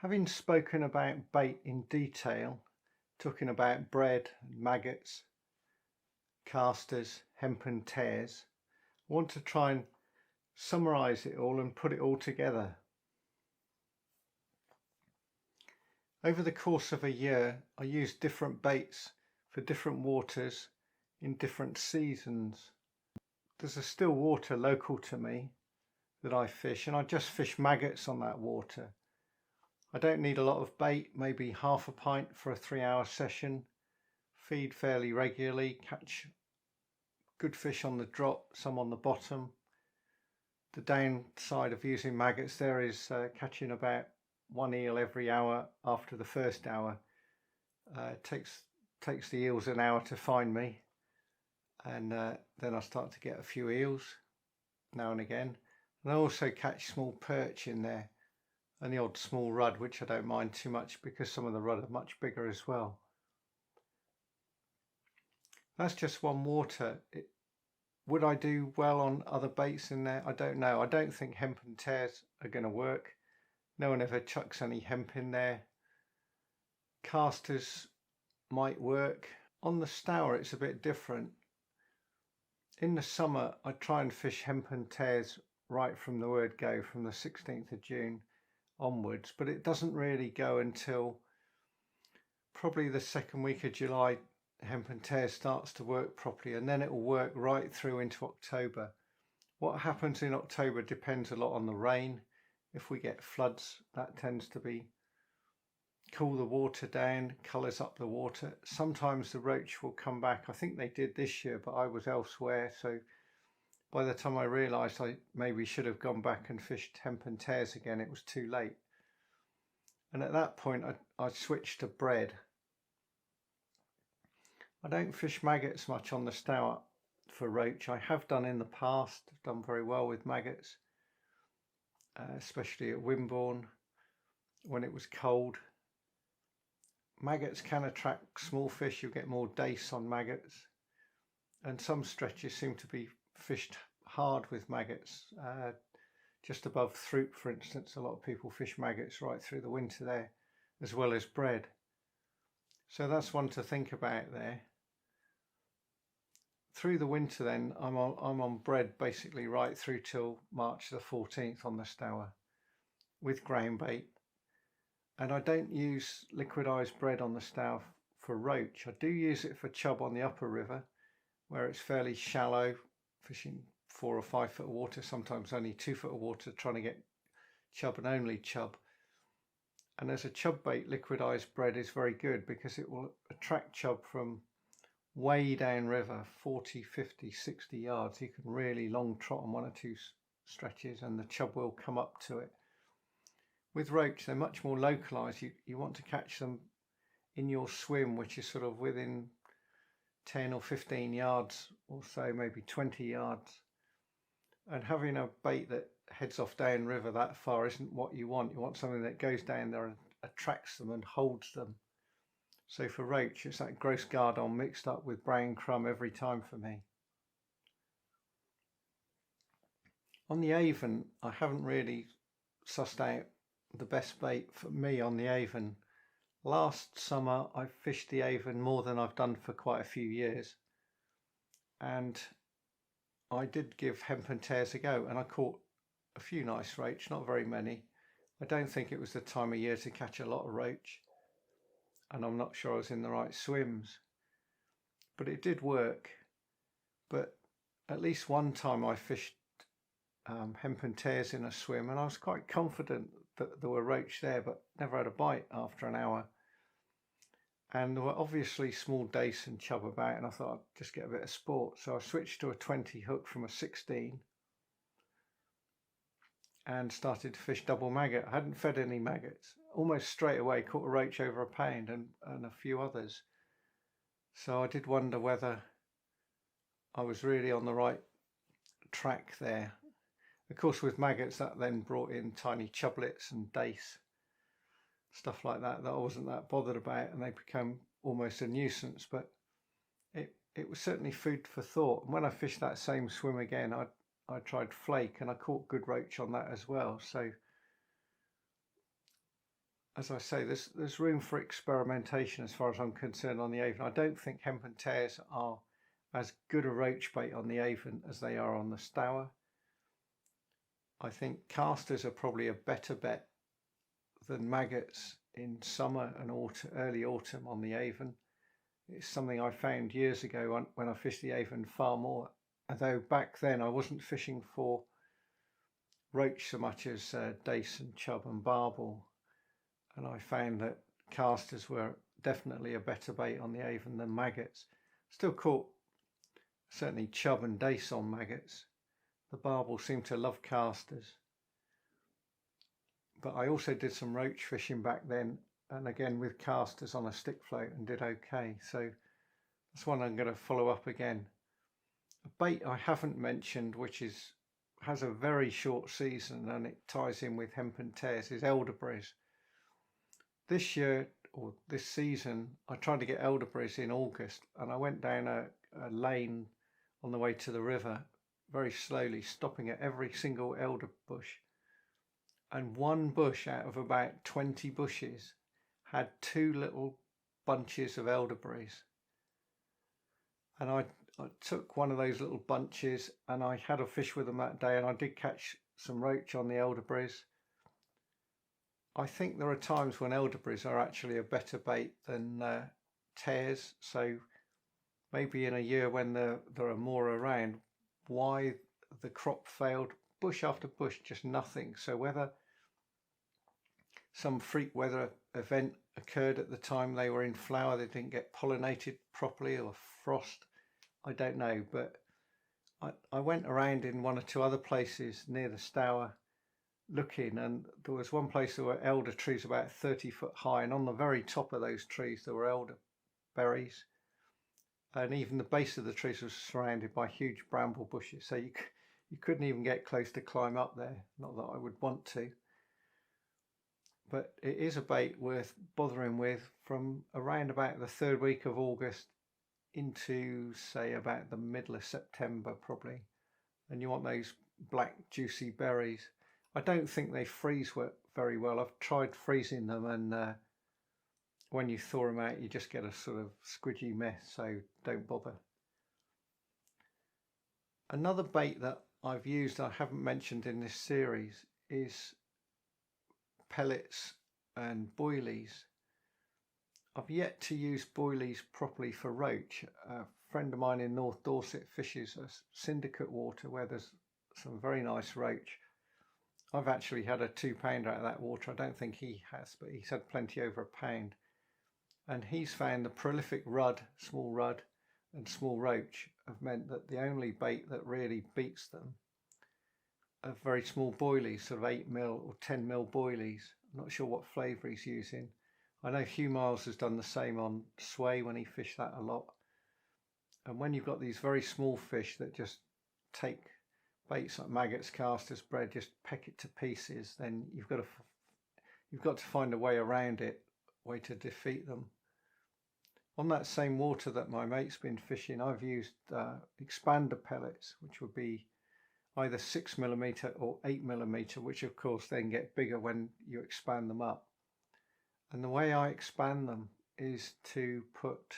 Having spoken about bait in detail, talking about bread, maggots, casters, hempen tares, I want to try and summarise it all and put it all together. Over the course of a year, I use different baits for different waters in different seasons. There's a still water local to me that I fish, and I just fish maggots on that water. I don't need a lot of bait, maybe half a pint for a 3-hour session. Feed fairly regularly, catch good fish on the drop, some on the bottom. The downside of using maggots there is catching about 1 eel every hour after the first hour. It takes the eels an hour to find me, and then I start to get a few eels now and again. And I also catch small perch in there and the odd small rudd, which I don't mind too much because some of the rudd are much bigger as well. That's just one water. Would I do well on other baits in there? I don't know. I don't think hempen tares are going to work. No one ever chucks any hemp in there. Casters might work. On the Stour it's a bit different. In the summer I try and fish hempen tares right from the word go, from the 16th of June onwards, but it doesn't really go until probably the second week of July. Hempen tares starts to work properly, and then it will work right through into October. What happens in October depends a lot on the rain. If we get floods, that tends to cool the water down, colours up the water. Sometimes the roach will come back. I think they did this year, but I was elsewhere, so by the time I realised I maybe should have gone back and fished hempen tares again, it was too late. And at that point I switched to bread. I don't fish maggots much on the Stour for roach. I have done in the past. I've done very well with maggots, especially at Wimborne when it was cold. Maggots can attract small fish. You'll get more dace on maggots, and some stretches seem to be fished hard with maggots. Just above Throop, for instance, a lot of people fish maggots right through the winter there, as well as bread. So that's one to think about there. Through the winter then, I'm on bread basically right through till March the 14th on the Stour with ground bait. And I don't use liquidized bread on the Stour for roach. I do use it for chub on the upper river, where it's fairly shallow, fishing 4 or 5 foot of water, sometimes only 2 foot of water, trying to get chub and only chub. And as a chub bait, liquidized bread is very good because it will attract chub from way down river, 40, 50, 60 yards. You can really long trot on 1 or 2 stretches and the chub will come up to it. With roach, they're much more localized. You want to catch them in your swim, which is sort of within 10 or 15 yards or so, maybe 20 yards. And having a bait that heads off down river that far isn't what you want. You want something that goes down there and attracts them and holds them. So for roach, it's that gross gardon mixed up with brown crumb every time for me. On the Avon, I haven't really sussed out the best bait for me on the Avon. Last summer I fished the Avon more than I've done for quite a few years, and I did give hempen tares a go, and I caught a few nice roach, not very many. I don't think it was the time of year to catch a lot of roach, and I'm not sure I was in the right swims, but it did work. But at least one time I fished hempen tares in a swim, and I was quite confident that there were roach there, but never had a bite after an hour. And there were obviously small dace and chub about, and I thought I'd just get a bit of sport. So I switched to a 20 hook from a 16 and started to fish double maggot. I hadn't fed any maggots. Almost straight away caught a roach over a pound and a few others. So I did wonder whether I was really on the right track there. Of course, with maggots, that then brought in tiny chublets and dace, stuff like that I wasn't that bothered about, and they become almost a nuisance, but it was certainly food for thought. And when I fished that same swim again, I tried flake and I caught good roach on that as well. So as I say, there's room for experimentation as far as I'm concerned on the Avon. I don't think hemp and tares are as good a roach bait on the Avon as they are on the Stour. I think casters are probably a better bet than maggots in summer and early autumn on the Avon. It's something I found years ago when I fished the Avon far more, although back then I wasn't fishing for roach so much as dace and chub and barbel, and I found that casters were definitely a better bait on the Avon than maggots. Still caught certainly chub and dace on maggots. The barbel seemed to love casters, but I also did some roach fishing back then, and again with casters on a stick float, and did okay. So that's one I'm going to follow up again. A bait I haven't mentioned, which has a very short season and it ties in with hemp and tares, is elderberries. This year, or this season, I tried to get elderberries in August, and I went down a lane on the way to the river very slowly, stopping at every single elder bush, and one bush out of about 20 bushes had 2 little bunches of elderberries, and I took one of those little bunches and I had a fish with them that day, and I did catch some roach on the elderberries. I think there are times when elderberries are actually a better bait than tares, so maybe in a year when there are more around, why the crop failed, bush after bush, just nothing. So whether some freak weather event occurred at the time they were in flower, they didn't get pollinated properly, or frost, I don't know. But I went around in 1 or 2 other places near the Stour looking, and there was one place there were elder trees about 30 foot high, and on the very top of those trees there were elderberries, and even the base of the trees was surrounded by huge bramble bushes, so you couldn't even get close to climb up there. Not that I would want to, but it is a bait worth bothering with from around about the 3rd week of August into, say, about the middle of September probably, and you want those black juicy berries. I don't think they freeze very well. I've tried freezing them, and when you thaw them out you just get a sort of squidgy mess, so don't bother. Another bait that I've used I haven't mentioned in this series is pellets and boilies. I've yet to use boilies properly for roach. A friend of mine in North Dorset fishes a syndicate water where there's some very nice roach. I've actually had a 2-pounder out of that water. I don't think he has, but he's had plenty over a pound. And he's found the prolific rudd, small rudd, and small roach have meant that the only bait that really beats them are very small boilies, sort of 8mm or 10mm boilies. I'm not sure what flavour he's using. I know Hugh Miles has done the same on Sway when he fished that a lot. And when you've got these very small fish that just take baits like maggots, casters, bread, just peck it to pieces, then you've got to find a way around it, way to defeat them. On that same water that my mate's been fishing, I've used expander pellets, which would be either 6mm or 8mm, which of course then get bigger when you expand them up. And the way I expand them is to put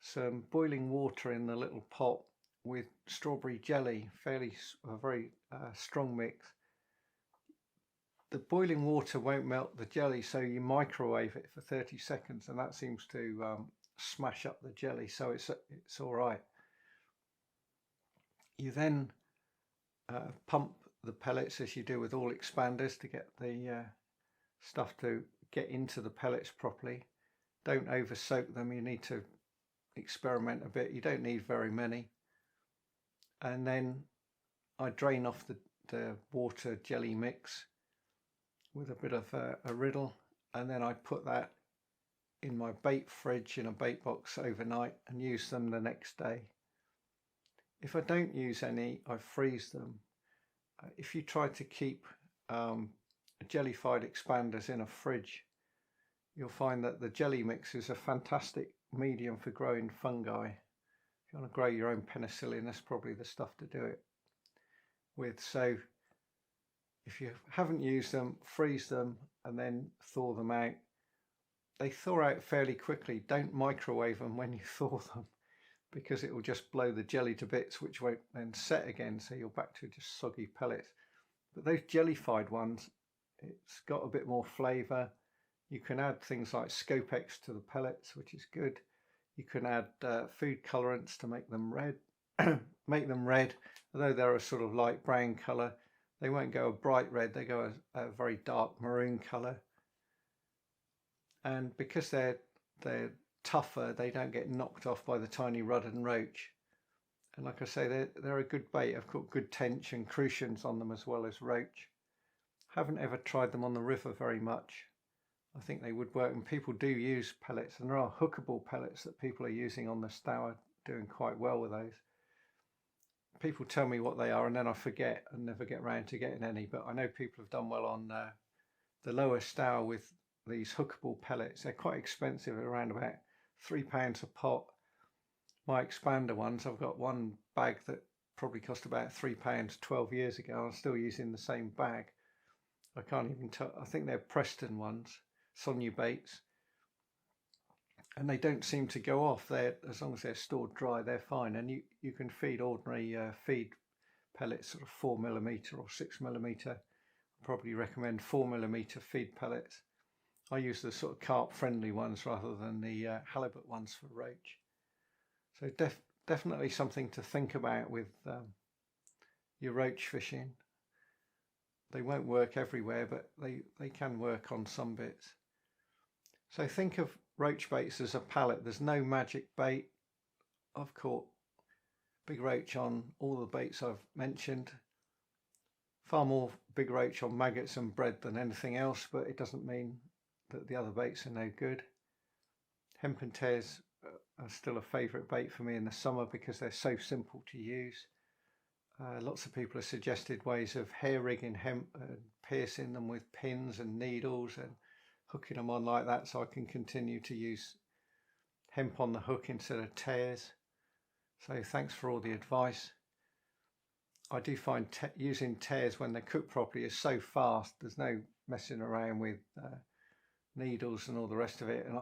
some boiling water in the little pot with strawberry jelly, a very strong mix. The boiling water won't melt the jelly, so you microwave it for 30 seconds, and that seems to smash up the jelly, so it's all right. You then pump the pellets, as you do with all expanders, to get the stuff to get into the pellets properly. Don't over soak them, you need to experiment a bit. You don't need very many. And then I drain off the water jelly mix with a bit of a riddle, and then I put that in my bait fridge in a bait box overnight and use them the next day. If I don't use any, I freeze them. If you try to keep jellified expanders in a fridge, you'll find that the jelly mix is a fantastic medium for growing fungi. If you want to grow your own penicillin, that's probably the stuff to do it with. So if you haven't used them, freeze them and then thaw them out. They thaw out fairly quickly. Don't microwave them when you thaw them, because it will just blow the jelly to bits, which won't then set again, so you're back to just soggy pellets. But those jellified ones, it's got a bit more flavour. You can add things like Scopex to the pellets, which is good. You can add food colorants to make them red. Make them red, although they're a sort of light brown colour. They won't go a bright red, they go a very dark maroon colour. And because they're tougher, they don't get knocked off by the tiny rudd and roach. And like I say, they're a good bait. I've got good tench and crucians on them as well as roach. Haven't ever tried them on the river very much. I think they would work, and people do use pellets, and there are hookable pellets that people are using on the Stour, doing quite well with those. People tell me what they are and then I forget and never get around to getting any, but I know people have done well on the lower Stour with these hookable pellets. They're quite expensive, around about £3 a pot. My expander ones, I've got one bag that probably cost about £3 12 years ago. I'm still using the same bag. I can't even tell. I think they're Preston ones, Sonia baits, and they don't seem to go off. They're, as long as they're stored dry, they're fine. And you can feed ordinary feed pellets, sort of 4mm or 6mm. Probably recommend 4mm feed pellets. I use the sort of carp friendly ones rather than the halibut ones for roach. So definitely something to think about with your roach fishing. They won't work everywhere, but they can work on some bits. So think of roach baits as a palette. There's no magic bait. I've caught big roach on all the baits I've mentioned. Far more big roach on maggots and bread than anything else, but it doesn't mean that the other baits are no good. Hemp and tares are still a favourite bait for me in the summer because they're so simple to use. Lots of people have suggested ways of hair rigging hemp and piercing them with pins and needles and hooking them on like that, so I can continue to use hemp on the hook instead of tares. So thanks for all the advice. I do find using tares when they're cooked properly is so fast. There's no messing around with needles and all the rest of it, and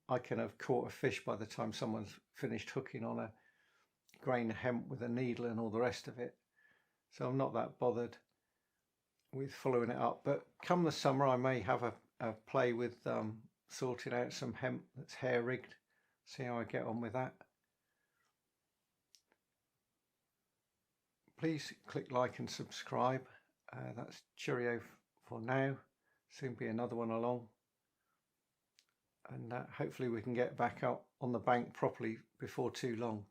I can have caught a fish by the time someone's finished hooking on a grain of hemp with a needle and all the rest of it. So I'm not that bothered with following it up. But come the summer, I may have a play with sorting out some hemp that's hair rigged. See how I get on with that. Please click like and subscribe. That's cheerio for now. Soon be another one along. And hopefully we can get back out on the bank properly before too long.